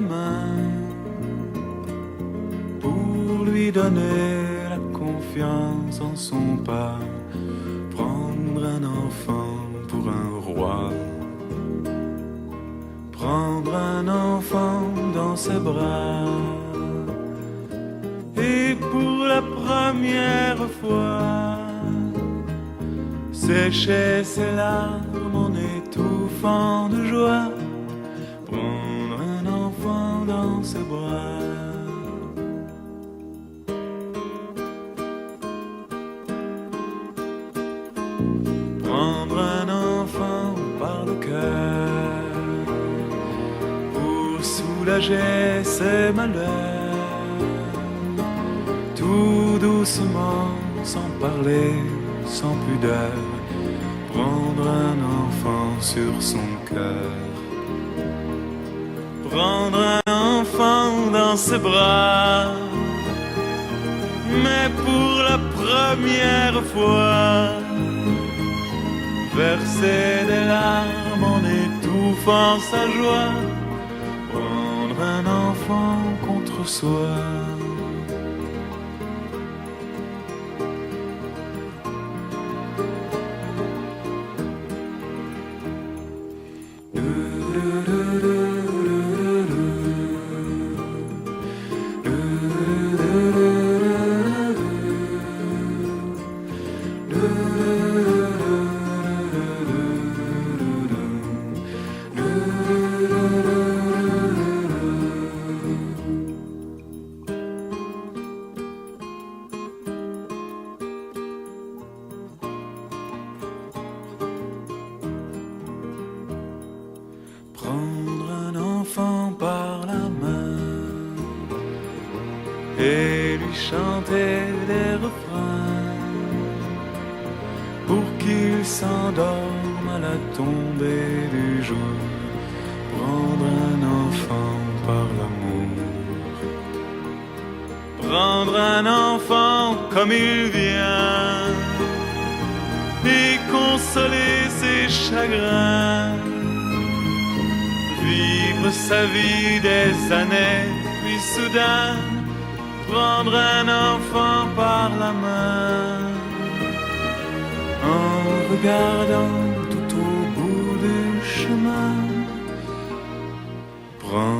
demain pour lui donner la confiance en son pas, prendre un enfant pour un roi, prendre un enfant dans ses bras, et pour la première fois sécher ses larmes en étouffant de joie, prendre un enfant dans ses bras. Prendre un enfant par le cœur pour soulager ses malheurs, tout doucement, sans parler, sans pudeur, prendre un enfant sur son cœur, prendre un enfant dans ses bras, mais pour la première fois verser des larmes en étouffant sa joie, prendre un enfant contre soi. Prendre un enfant par la main et lui chanter des refrains pour qu'il s'endorme à la tombée du jour. Prendre un enfant par l'amour, prendre un enfant comme il vient et consoler ses chagrins, vivre sa vie des années, puis soudain prendre un enfant par la main, en regardant tout au bout du chemin, prendre